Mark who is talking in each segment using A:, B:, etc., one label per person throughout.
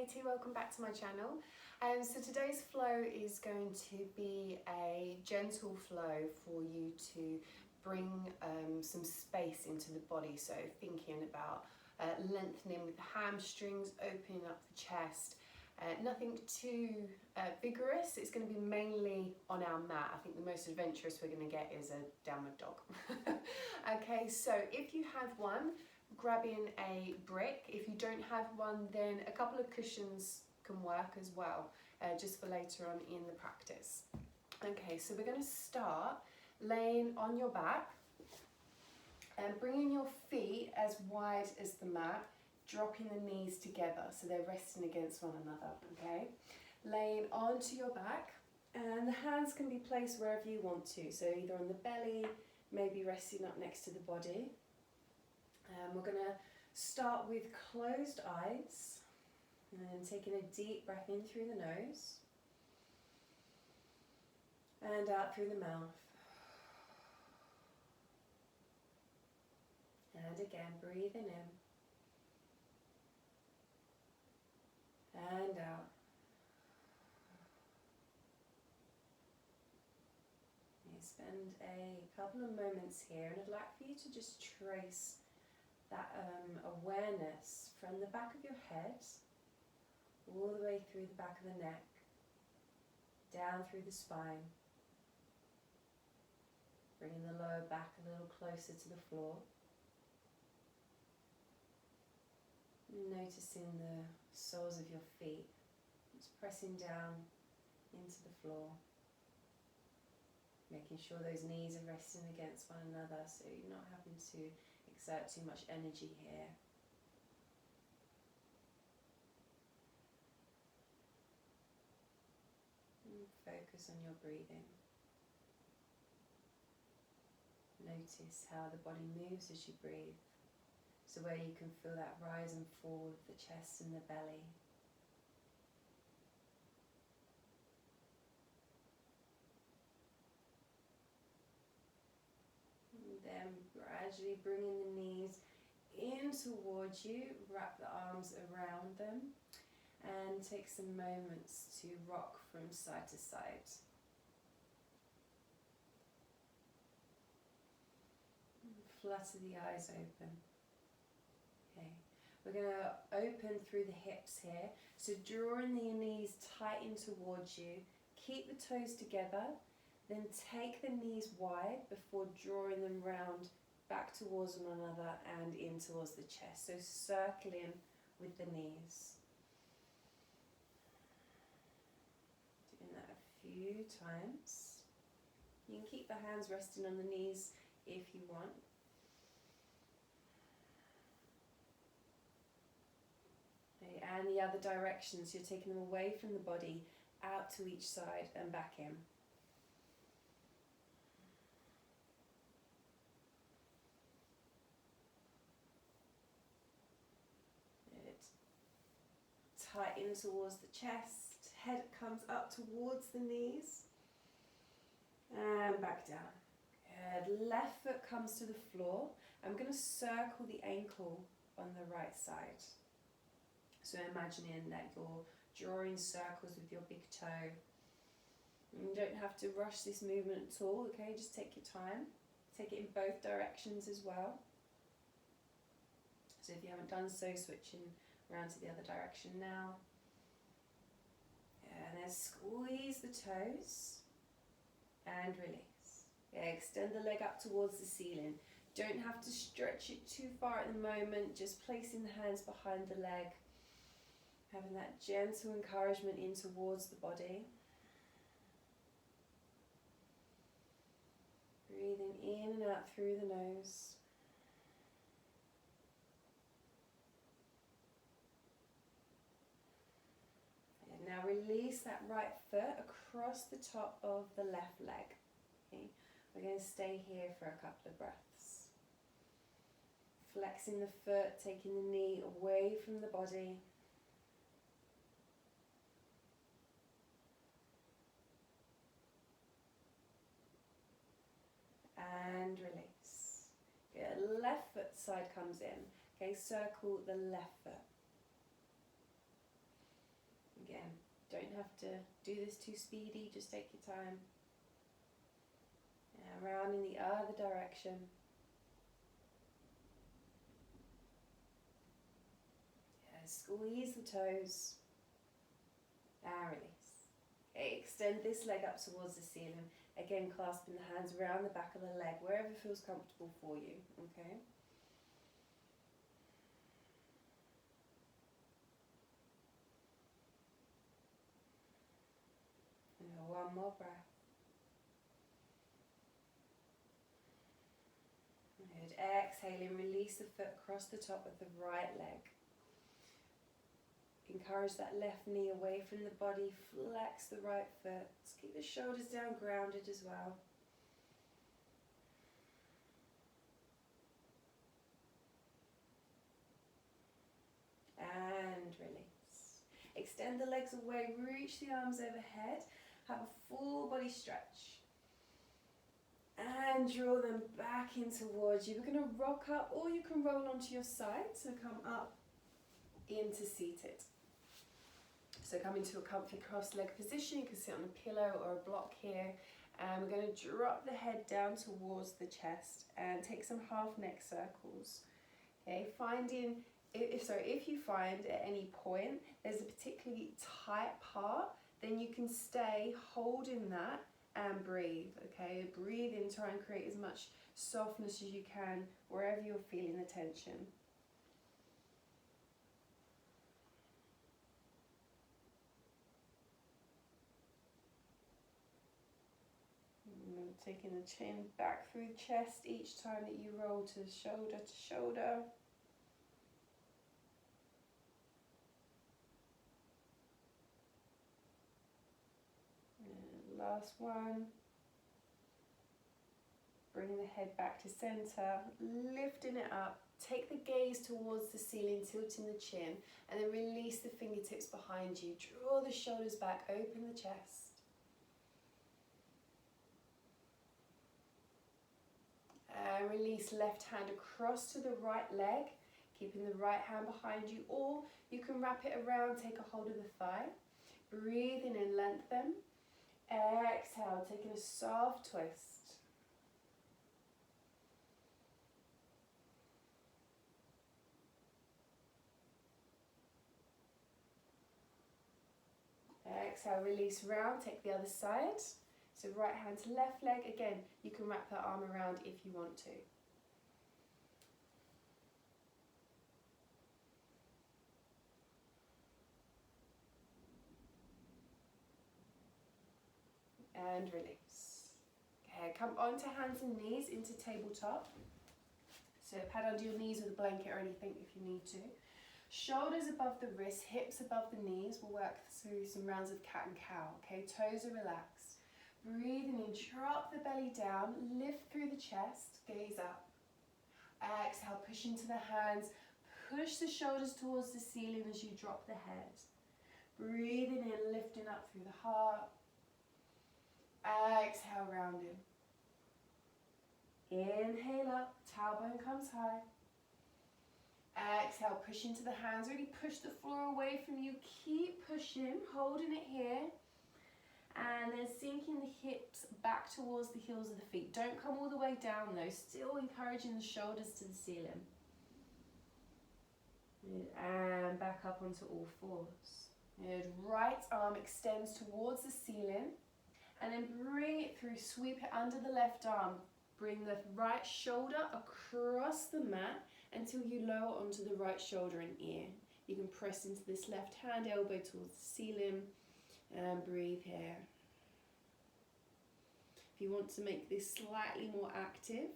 A: matey, welcome back to my channel. So today's flow is going to be a gentle flow for you to bring some space into the body. So thinking about lengthening with the hamstrings, opening up the chest. Nothing too vigorous. It's going to be mainly on our mat. I think the most adventurous we're going to get is a downward dog. Okay, so if you have one, grabbing a brick. If you don't have one, then a couple of cushions can work as well, just for later on in the practice. Okay, so we're going to start laying on your back and bringing your feet as wide as the mat, dropping the knees together so they're resting against one another, okay? Laying onto your back, and the hands can be placed wherever you want to, so either on the belly, maybe resting up next to the body. We're going to start with closed eyes and then taking a deep breath in through the nose and out through the mouth. And again, breathing in and out. You spend a couple of moments here, and I'd like for you to just trace that awareness from the back of your head all the way through the back of the neck, down through the spine, bringing the lower back a little closer to the floor. Noticing the soles of your feet, just pressing down into the floor, making sure those knees are resting against one another so you're not having to exert too much energy here. And focus on your breathing. Notice how the body moves as you breathe. So where you can feel that rise and fall of the chest and the belly. And then gradually bringing the knees in towards you, wrap the arms around them and take some moments to rock from side to side. Flutter the eyes open. Okay, we're going to open through the hips here, so drawing the knees tight in towards you, keep the toes together, then take the knees wide before drawing them round back towards one another and in towards the chest, so circling with the knees. Doing that a few times. You can keep the hands resting on the knees if you want. And the other directions, you're taking them away from the body, out to each side and back in. Good. Tighten towards the chest, head comes up towards the knees and back down. Good. Left foot comes to the floor. I'm going to circle the ankle on the right side. So imagining that you're drawing circles with your big toe. You don't have to rush this movement at all, okay? Just take your time. Take it in both directions as well. So if you haven't done so, switching around to the other direction now. And then squeeze the toes and release. Yeah, extend the leg up towards the ceiling. Don't have to stretch it too far at the moment, just placing the hands behind the leg. Having that gentle encouragement in towards the body. Breathing in and out through the nose. And now release that right foot across the top of the left leg. Okay, we're going to stay here for a couple of breaths. Flexing the foot, taking the knee away from the body. And release. Good. Left foot side comes in. Okay, circle the left foot.
B: Again, don't have to do this too speedy, just take your time. And around in the other direction. Squeeze the toes and release. Okay, extend this leg up towards the ceiling. Again, clasping the hands around the back of the leg, wherever feels comfortable for you. Okay. And one more breath. Good. Exhaling, release the foot across the top of the right leg. Encourage that left knee away from the body, flex the right foot. Just keep the shoulders down, grounded as well. And release. Extend the legs away, reach the arms overhead, have a full body stretch. And draw them back in towards you. We're going to rock up, or you can roll onto your side, so come up into seated. So come into a comfy cross-leg position. You can sit on a pillow or a block here. And we're going to drop the head down towards the chest and take some half neck circles. Okay, if you find at any point there's a particularly tight part, then you can stay holding that and breathe. Okay, breathe in, try and create as much softness as you can wherever you're feeling the tension. Taking the chin back through the chest each time that you roll to shoulder to shoulder. And last one. Bring the head back to center, lifting it up. Take the gaze towards the ceiling, tilting the chin, and then release the fingertips behind you. Draw the shoulders back, open the chest. And release left hand across to the right leg, keeping the right hand behind you, or you can wrap it around, take a hold of the thigh. Breathing in, lengthen. Exhale, taking a soft twist. Exhale, release round, take the other side. So right hand to left leg, again, you can wrap that arm around if you want to. And release. Okay, come onto hands and knees into tabletop. So pad under your knees with a blanket or anything if you need to. Shoulders above the wrists, hips above the knees. We'll work through some rounds of cat and cow. Okay, toes are relaxed. Breathing in, drop the belly down, lift through the chest, gaze up. Exhale, push into the hands, push the shoulders towards the ceiling as you drop the head. Breathing in, lifting up through the heart. Exhale, rounding. Inhale up, tailbone comes high. Exhale, push into the hands, really push the floor away from you. Keep pushing, holding it here. And then sinking the hips back towards the heels of the feet. Don't come all the way down though, still encouraging the shoulders to the ceiling. Good. And back up onto all fours. Good. Right arm extends towards the ceiling. And then bring it through, sweep it under the left arm. Bring the right shoulder across the mat until you lower onto the right shoulder and ear. You can press into this left hand, elbow towards the ceiling. And breathe here. If you want to make this slightly more active,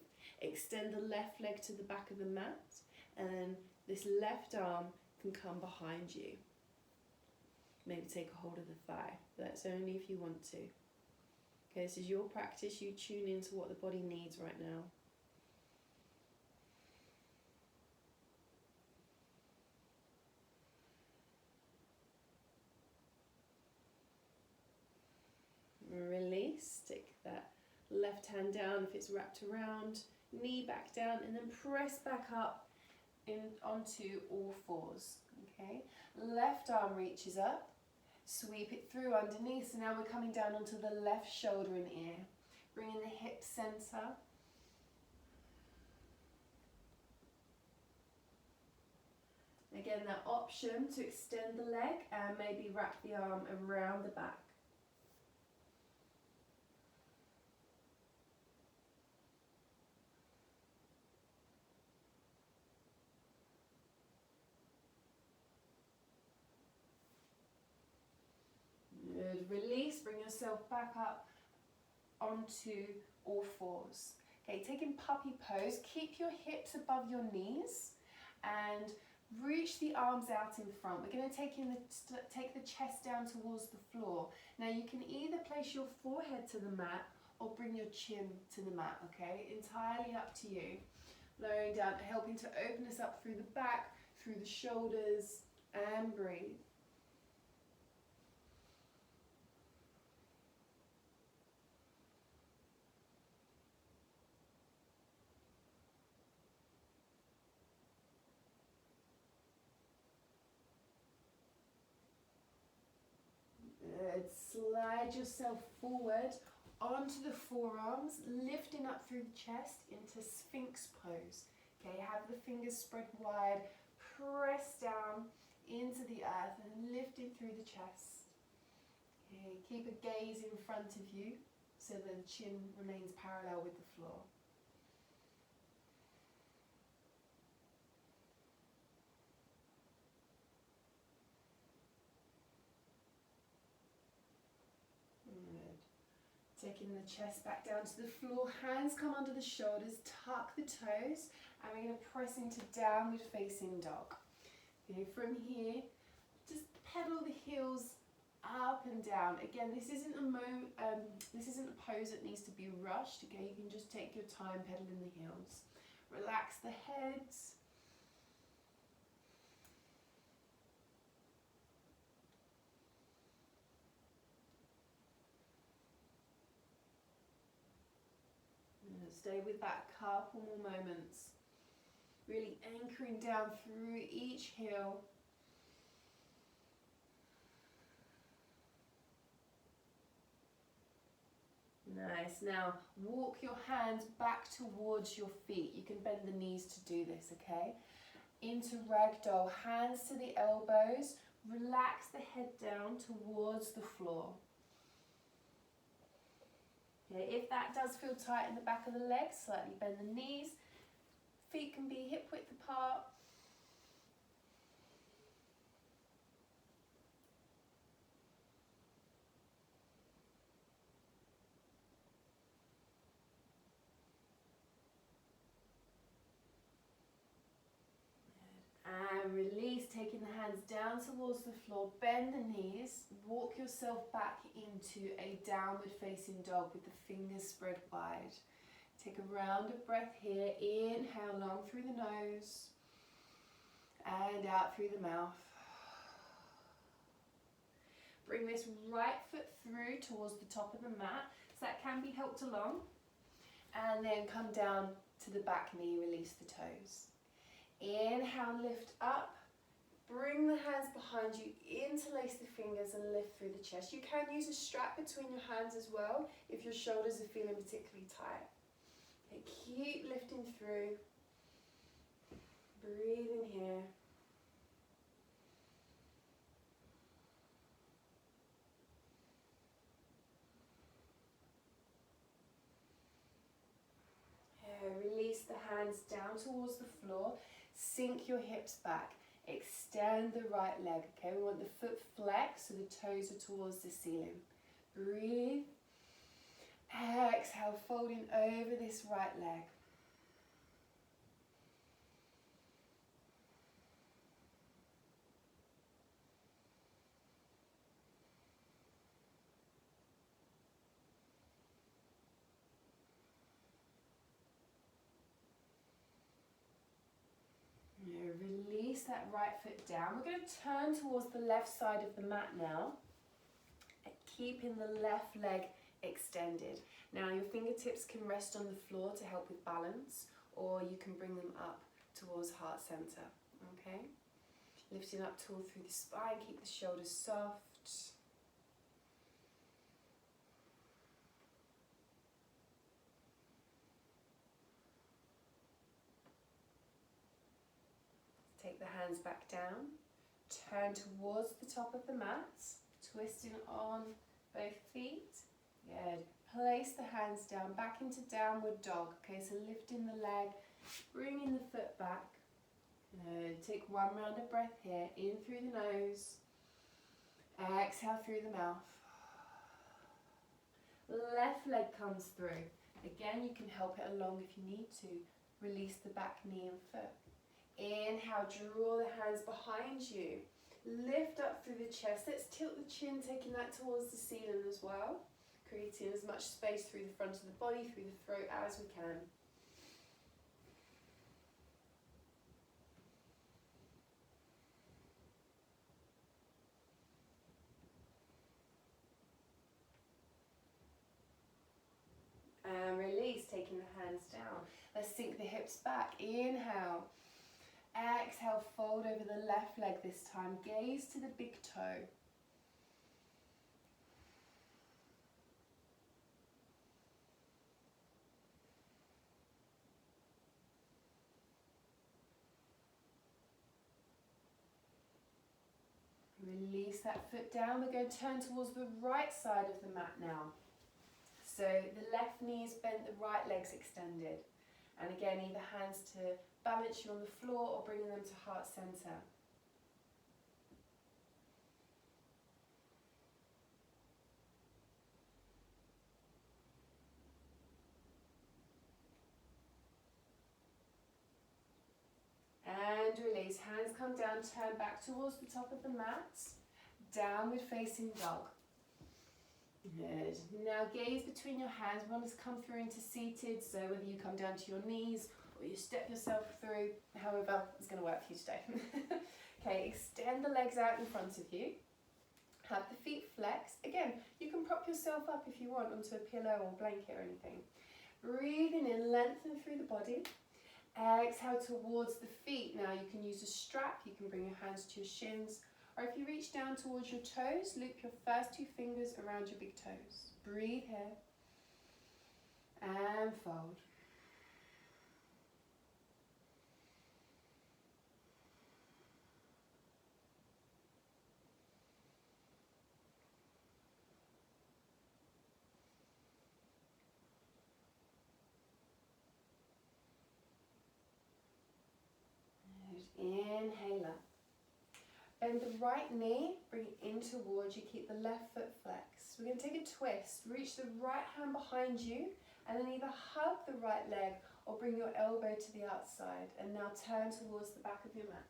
B: extend the left leg to the back of the mat, and then this left arm can come behind you. Maybe take a hold of the thigh. That's only if you want to. Okay, this is your practice. You tune into what the body needs right now. Release, stick that left hand down if it's wrapped around, knee back down, and then press back up onto all fours. Okay, left arm reaches up, Sweep it through underneath. So now we're coming down onto the left shoulder and ear. Bringing the hip center. Again, that option to extend the leg and maybe wrap the arm around the back. Good. Release, bring yourself back up onto all fours. Okay, taking puppy pose, keep your hips above your knees and reach the arms out in front. We're going to take the chest down towards the floor. Now you can either place your forehead to the mat or bring your chin to the mat, okay? Entirely up to you. Lowering down, helping to open us up through the back, through the shoulders, and breathe. Good. Slide yourself forward onto the forearms, lifting up through the chest into Sphinx Pose. Okay, have the fingers spread wide, press down into the earth and lifting through the chest. Okay, keep a gaze in front of you so the chin remains parallel with the floor. Taking the chest back down to the floor, hands come under the shoulders, tuck the toes, and we're going to press into downward facing dog. Okay, from here, just pedal the heels up and down. Again, this isn't a pose that needs to be rushed. Okay, you can just take your time pedaling the heels. Relax the heads. Stay with that couple more moments. Really anchoring down through each heel. Nice. Now walk your hands back towards your feet. You can bend the knees to do this, okay? Into Ragdoll, hands to the elbows. Relax the head down towards the floor. Okay, if that does feel tight in the back of the legs, slightly bend the knees. Feet can be hip width apart. And release, taking the hands down towards the floor. Bend the knees. Walk yourself back into a downward facing dog with the fingers spread wide. Take a round of breath here. Inhale long through the nose and out through the mouth. Bring this right foot through towards the top of the mat, so that can be helped along. And then come down to the back knee, release the toes. Inhale, lift up. Bring the hands behind you, interlace the fingers and lift through the chest. You can use a strap between your hands as well if your shoulders are feeling particularly tight. Okay, keep lifting through. Breathe in here. Release the hands down towards the floor. Sink your hips back. Extend the right leg. Okay, we want the foot flexed so the toes are towards the ceiling. Breathe. Exhale, folding over this right leg. Release that right foot down. We're going to turn towards the left side of the mat now, keeping the left leg extended. Now your fingertips can rest on the floor to help with balance, or you can bring them up towards heart center. Okay, lifting up tall through the spine, keep the shoulders soft. the hands back down. Turn towards the top of the mat, twisting on both feet. Good. Place the hands down, back into downward dog. Okay, so lifting the leg, bringing the foot back. Good. Take one round of breath here, in through the nose. Exhale through the mouth. Left leg comes through. Again, you can help it along if you need to. Release the back knee and foot. Inhale, draw the hands behind you. Lift up through the chest. Let's tilt the chin, taking that towards the ceiling as well. Creating as much space through the front of the body, through the throat as we can. And release, taking the hands down. Let's sink the hips back. Inhale. Exhale, fold over the left leg this time. Gaze to the big toe. Release that foot down. We're going to turn towards the right side of the mat now. So the left knee is bent, the right leg's extended. And again, either hands to balance you on the floor or bringing them to heart center. And release. Hands come down, turn back towards the top of the mat. Downward facing dog. Good. Now gaze between your hands. We want to come through into seated, so whether you come down to your knees or you step yourself through, however it's going to work for you today. Okay, extend the legs out in front of you. Have the feet flexed. Again, you can prop yourself up if you want onto a pillow or blanket or anything. Breathing in, lengthen through the body. Exhale towards the feet. Now you can use a strap, you can bring your hands to your shins, or if you reach down towards your toes, loop your first two fingers around your big toes. Breathe here. And fold. Inhale up. Bend the right knee, bring it in towards you, keep the left foot flexed. We're going to take a twist, reach the right hand behind you, and then either hug the right leg or bring your elbow to the outside. And now turn towards the back of your mats.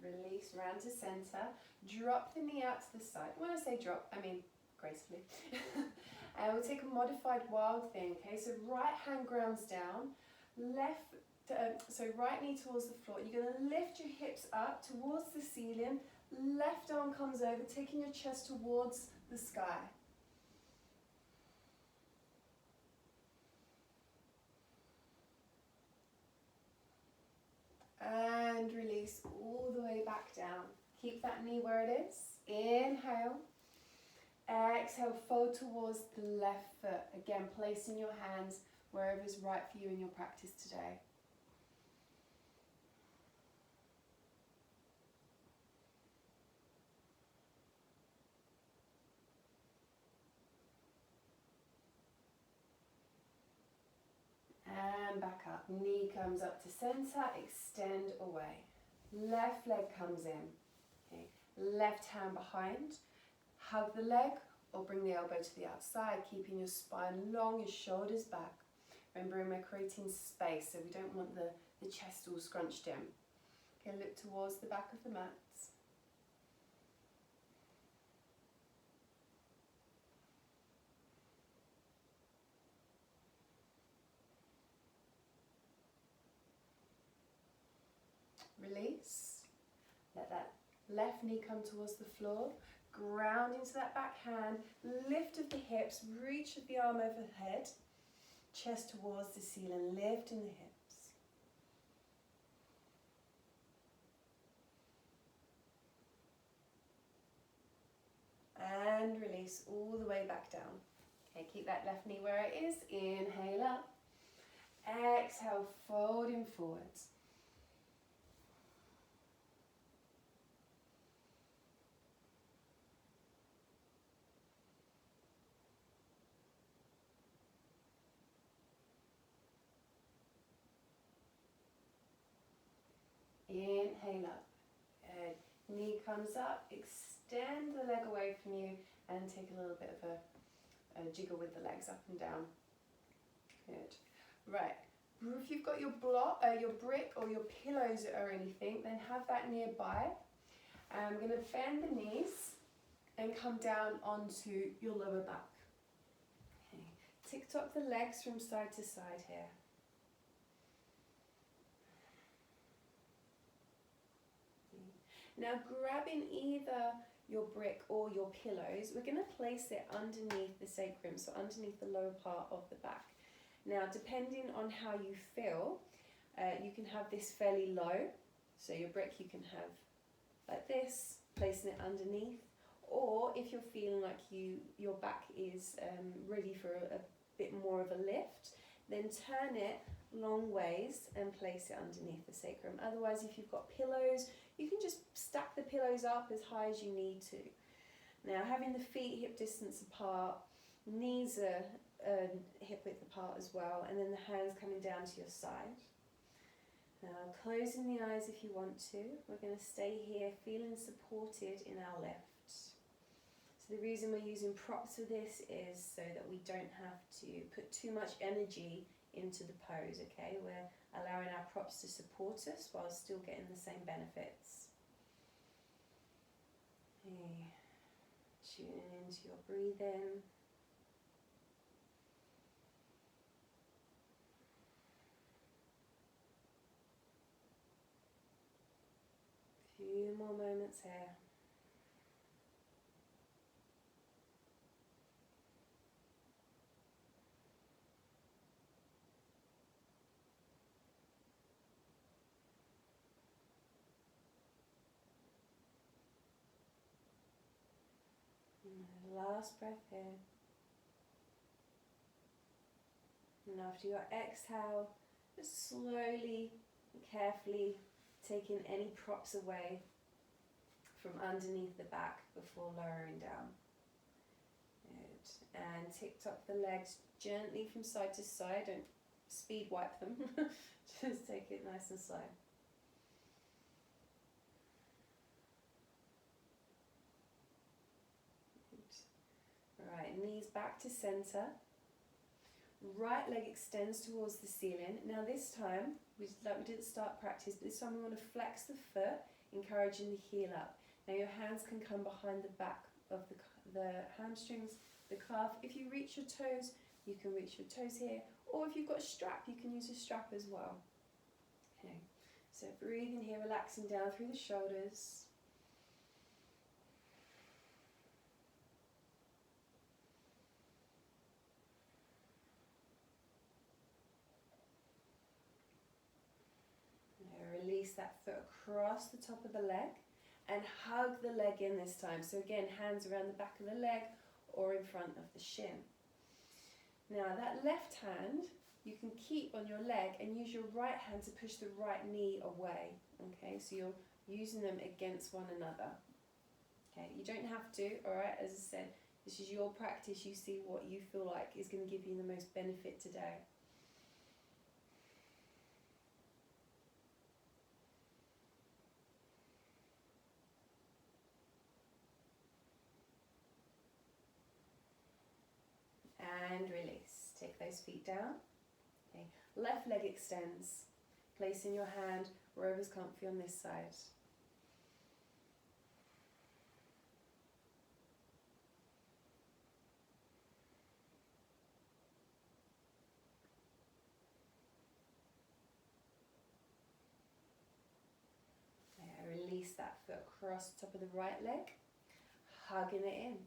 B: Release, round to center. Drop the knee out to the side. When I say drop, I mean gracefully. And we'll take a modified wild thing. Okay, so right hand grounds down, right knee towards the floor. You're going to lift your hips up towards the ceiling. Left arm comes over, taking your chest towards the sky. And release all the way back down. Keep that knee where it is. Inhale. Exhale, fold towards the left foot. Again, placing your hands wherever is right for you in your practice today. And back up. Knee comes up to center, extend away. Left leg comes in. Okay. Left hand behind. Hug the leg or bring the elbow to the outside, keeping your spine long, your shoulders back. Remembering we're creating space, so we don't want the chest all scrunched in. Okay, look towards the back of the mats. Release. Let that left knee come towards the floor. Ground into that back hand. Lift of the hips. Reach of the arm overhead. Chest towards the ceiling. Lift in the hips. release all the way back down. Okay, keep that left knee where it is. Inhale up. Exhale, folding forwards. Inhale up. Knee comes up, extend the leg away from you and take a little bit of a jiggle with the legs up and down. Good. Right. If you've got your brick or your pillows or anything, then have that nearby. I'm going to bend the knees and come down onto your lower back. Okay. Tick-tock the legs from side to side here. Now grabbing either your brick or your pillows, we're going to place it underneath the sacrum, so underneath the lower part of the back. Now depending on how you feel, you can have this fairly low, so your brick you can have like this, placing it underneath, or if you're feeling like your back is ready for a bit more of a lift, then turn it long ways and place it underneath the sacrum. Otherwise, if you've got pillows, you can just stack the pillows up as high as you need to. Now, having the feet hip distance apart, knees are hip width apart as well, and then the hands coming down to your side. Now, closing the eyes if you want to. We're going to stay here feeling supported in our lift. So the reason we're using props for this is so that we don't have to put too much energy into the pose, okay? We're allowing our props to support us while still getting the same benefits. Okay. Tuning into your breathing. Few more moments here. Last breath here. And after your exhale, just slowly and carefully taking any props away from underneath the back before lowering down. Good. And tick-tock the legs gently from side to side. Don't speed wipe them. Just take it nice and slow. Right, knees back to center. Right leg extends towards the ceiling. Now this time, we didn't start practice, but this time we want to flex the foot, encouraging the heel up. Now your hands can come behind the back of the hamstrings, the calf. If you reach your toes, you can reach your toes here. Or if you've got a strap, you can use a strap as well. Okay, so breathing here, relaxing down through the shoulders. Release that foot across the top of the leg and hug the leg in this time. So again, hands around the back of the leg or in front of the shin. Now that left hand you can keep on your leg and use your right hand to push the right knee away. Okay, so you're using them against one another. Okay, you don't have to, alright, as I said, this is your practice. You see what you feel like is going to give you the most benefit today. And release. Take those feet down. Okay. Left leg extends. Placing your hand wherever's comfy on this side. Release that foot across the top of the right leg, hugging it in.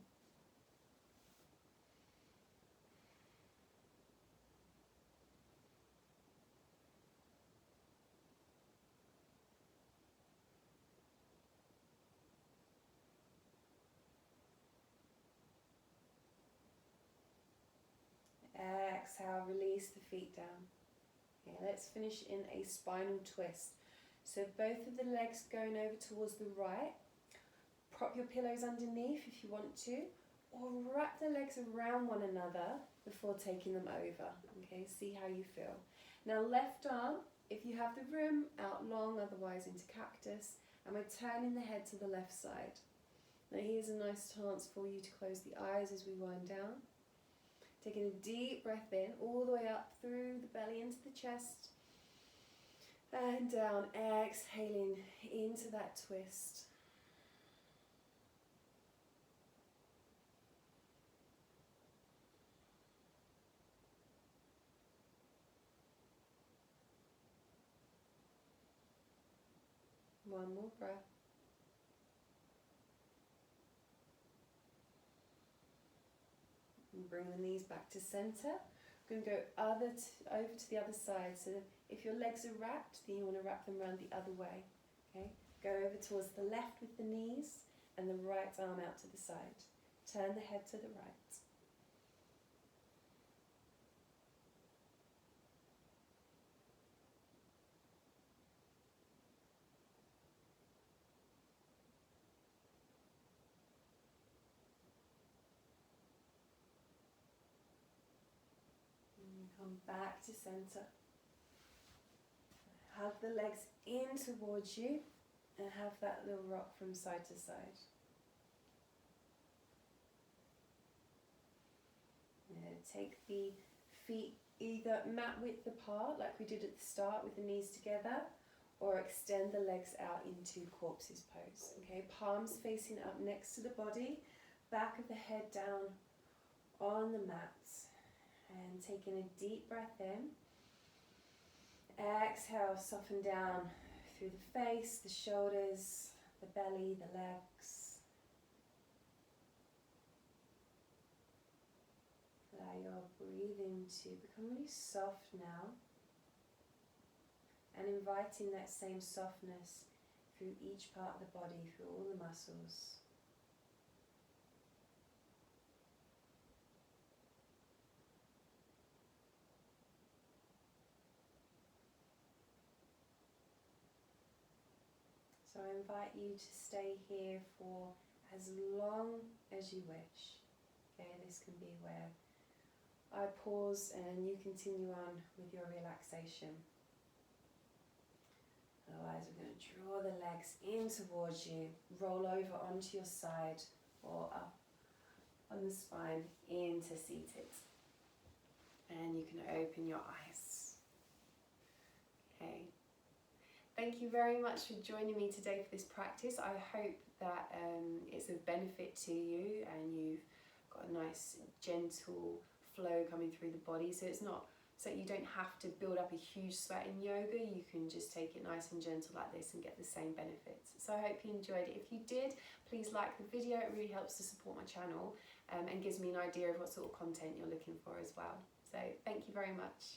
B: exhale, release the feet down. Okay, let's finish in a spinal twist. So both of the legs going over towards the right. Prop your pillows underneath if you want to, or wrap the legs around one another before taking them over. Okay, see how you feel. Now left arm, if you have the room, out long, otherwise into cactus, and we're turning the head to the left side. Now here's a nice chance for you to close the eyes as we wind down. Taking a deep breath in, all the way up through the belly into the chest, and down, exhaling into that twist. One more breath. And bring the knees back to center. We're going to go over to the other side. So if your legs are wrapped, then you want to wrap them around the other way. Okay? Go over towards the left with the knees and the right arm out to the side. Turn the head to the right. Come back to center. Hug the legs in towards you and have that little rock from side to side. Take the feet either mat width apart like we did at the start with the knees together, or extend the legs out into corpse's pose. Okay, palms facing up next to the body, back of the head down on the mat. And taking a deep breath in. Exhale, soften down through the face, the shoulders, the belly, the legs. Allow your breathing to become really soft now. And inviting that same softness through each part of the body, through all the muscles. So I invite you to stay here for as long as you wish. Okay, this can be where I pause and you continue on with your relaxation. Otherwise, we're going to draw the legs in towards you, roll over onto your side or up on the spine into seated. And you can open your eyes. Okay. Thank you very much for joining me today for this practice. I hope that it's of benefit to you and you've got a nice gentle flow coming through the body. So it's not so you don't have to build up a huge sweat in yoga. You can just take it nice and gentle like this and get the same benefits. So I hope you enjoyed it. If you did, please like the video. It really helps to support my channel and gives me an idea of what sort of content you're looking for as well. So thank you very much.